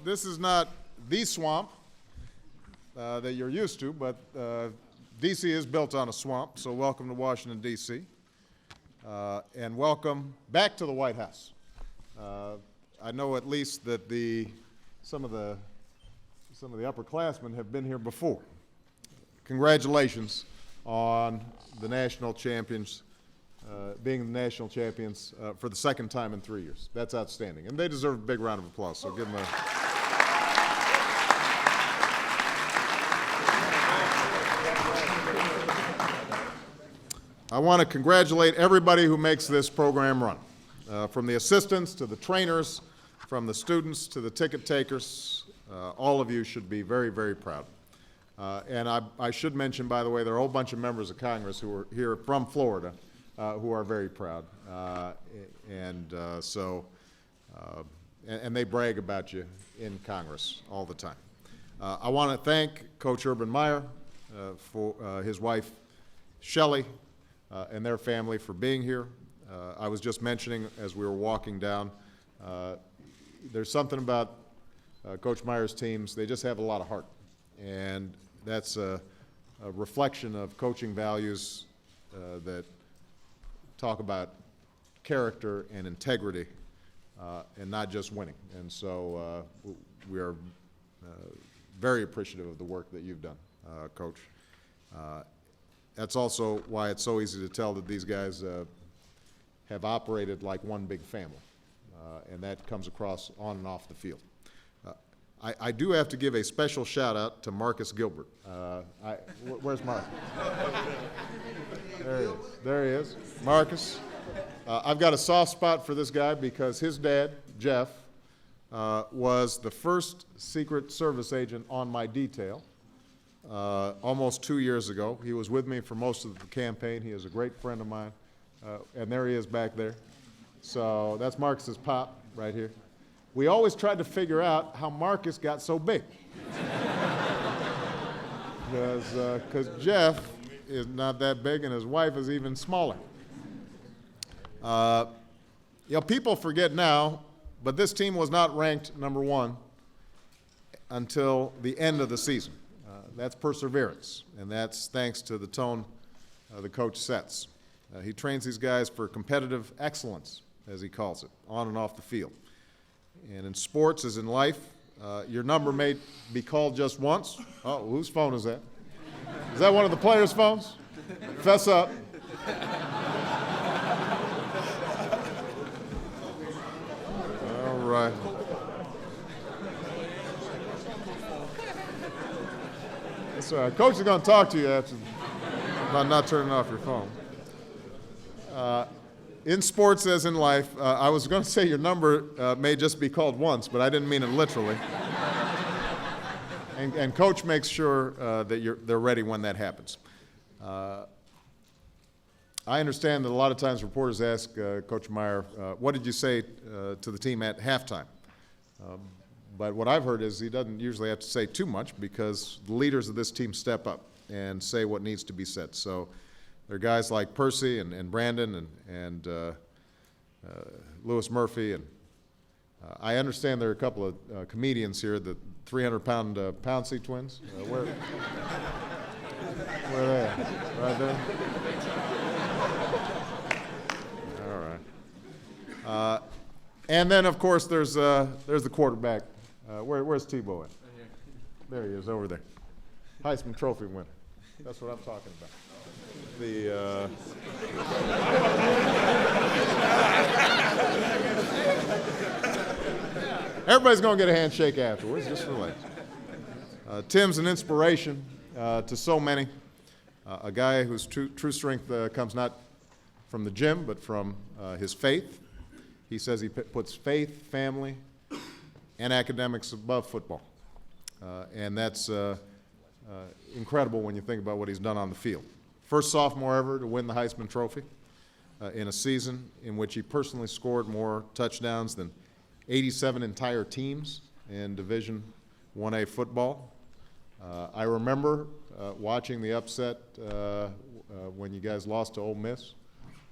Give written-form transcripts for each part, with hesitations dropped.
this is not the swamp that you're used to, but D.C. is built on a swamp, so welcome to Washington, D.C. And welcome back to the White House. I know at least that some of the upperclassmen have been here before. Congratulations on the national champions, being the national champions for the second time in 3 years. That's outstanding, and they deserve a big round of applause, so give them a... I want to congratulate everybody who makes this program run, from the assistants to the trainers, from the students to the ticket takers. All of you should be very, very proud. And I should mention, by the way, there are a whole bunch of members of Congress who are here from Florida who are very proud. And they brag about you in Congress all the time. I want to thank Coach Urban Meyer, for his wife, Shelley, and their family for being here. I was just mentioning as we were walking down, there's something about Coach Meyer's teams, they just have a lot of heart. And that's a reflection of coaching values that talk about character and integrity and not just winning. And so we are very appreciative of the work that you've done, Coach. That's also why it's so easy to tell that these guys have operated like one big family, and that comes across on and off the field. I do have to give a special shout out to Marcus Gilbert. Where's Marcus? There he is. There he is. Marcus. I've got a soft spot for this guy because his dad, Jeff, was the first Secret Service agent on my detail almost 2 years ago. He was with me for most of the campaign. He is a great friend of mine. And there he is back there. So that's Marcus's pop right here. We always tried to figure out how Marcus got so big. Because Jeff is not that big and his wife is even smaller. People forget now, but this team was not ranked number one until the end of the season. That's perseverance, and that's thanks to the tone the coach sets. He trains these guys for competitive excellence, as he calls it, on and off the field. And in sports, as in life, your number may be called just once. Oh, whose phone is that? Is that one of the players' phones? Fess up. All right. That's all right. Coach is going to talk to you after about not turning off your phone. In sports, as in life, I was going to say your number may just be called once, but I didn't mean it literally. And Coach makes sure that they're ready when that happens. I understand that a lot of times reporters ask Coach Meyer, what did you say to the team at halftime? But what I've heard is he doesn't usually have to say too much because the leaders of this team step up and say what needs to be said. So there are guys like Percy and Brandon and Lewis Murphy. And I understand there are a couple of comedians here, the 300-pound Pouncey twins. Where are they at? Right there? All right. And then, of course, there's the quarterback. Where's Tebow at? There he is, over there. Heisman Trophy winner. That's what I'm talking about. Everybody's going to get a handshake afterwards. Just relax. Tim's an inspiration to so many. A guy whose true strength comes not from the gym, but from his faith. He says he puts faith, family, and academics above football. And that's incredible when you think about what he's done on the field. First sophomore ever to win the Heisman Trophy in a season in which he personally scored more touchdowns than 87 entire teams in Division I-A football. I remember watching the upset when you guys lost to Ole Miss.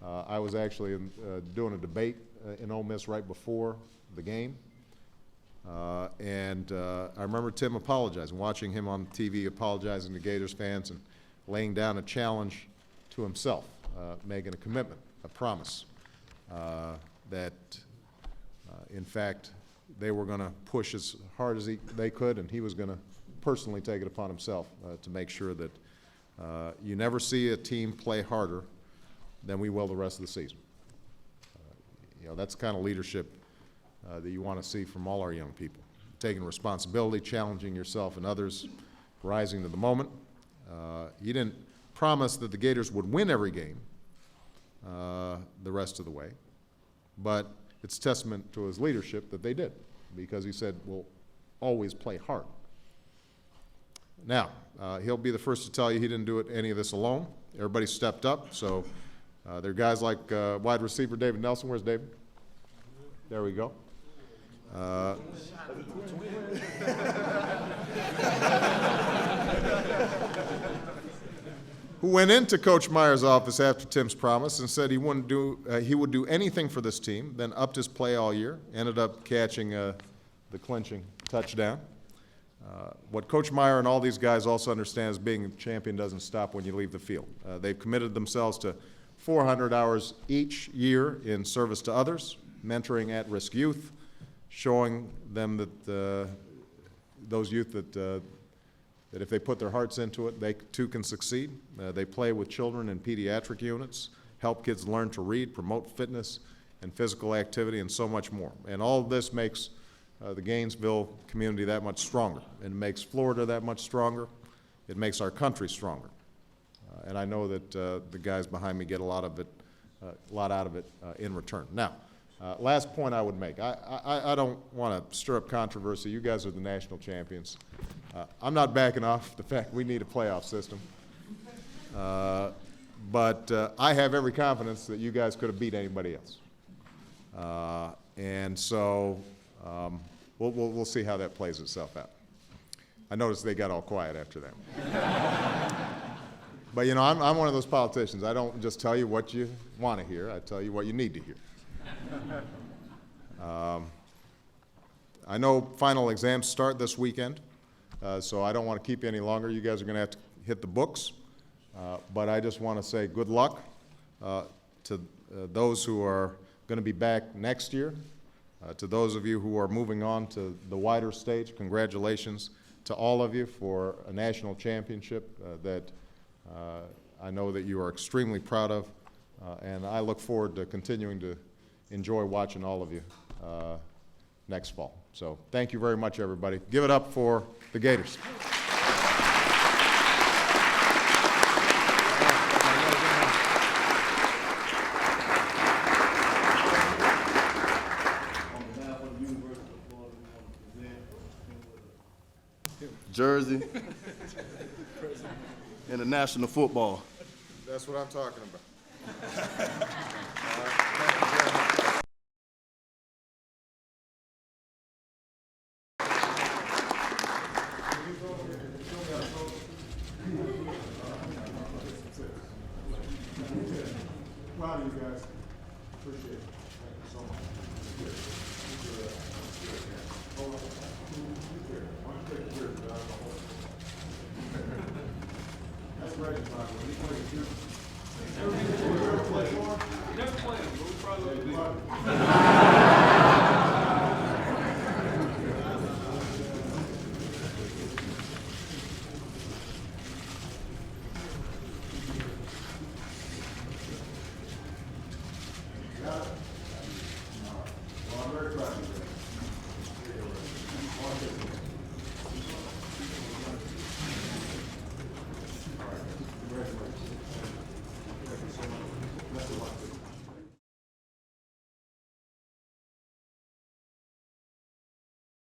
I was actually doing a debate in Ole Miss right before the game. I remember Tim apologizing, watching him on TV apologizing to Gators fans and laying down a challenge to himself, making a commitment, a promise that, in fact, they were going to push as hard as they could, and he was going to personally take it upon himself to make sure that you never see a team play harder than we will the rest of the season. You know, that's the kind of leadership that you want to see from all our young people. Taking responsibility, challenging yourself and others, rising to the moment. He didn't promise that the Gators would win every game the rest of the way, but it's testament to his leadership that they did, because he said, we'll always play hard. Now, he'll be the first to tell you he didn't do any of this alone. Everybody stepped up, so there are guys like wide receiver David Nelson. Where's David? There we go. Who went into Coach Meyer's office after Tim's promise and said he would do anything for this team, then upped his play all year, ended up catching the clinching touchdown. What Coach Meyer and all these guys also understand is being a champion doesn't stop when you leave the field. They've committed themselves to 400 hours each year in service to others, mentoring at-risk youth, showing them that those youth that if they put their hearts into it, they too can succeed. They play with children in pediatric units, help kids learn to read, promote fitness and physical activity, and so much more. And all of this makes the Gainesville community that much stronger. It makes Florida that much stronger. It makes our country stronger. And I know that the guys behind me get a lot out of it in return. Now, last point I would make. I don't want to stir up controversy. You guys are the national champions. I'm not backing off the fact we need a playoff system. But I have every confidence that you guys could have beat anybody else. And so we'll see how that plays itself out. I noticed they got all quiet after that. But, you know, I'm one of those politicians. I don't just tell you what you want to hear. I tell you what you need to hear. I know final exams start this weekend, so I don't want to keep you any longer. You guys are going to have to hit the books. But I just want to say good luck to those who are going to be back next year. To those of you who are moving on to the wider stage, congratulations to all of you for a national championship that I know that you are extremely proud of, and I look forward to continuing to enjoy watching all of you next fall. So thank you very much, everybody. Give it up for the Gators. Jersey, and the National Football. That's what I'm talking about. Proud of you guys. Appreciate it. Thank you so much. That's right, when you play, you never play him. We'll probably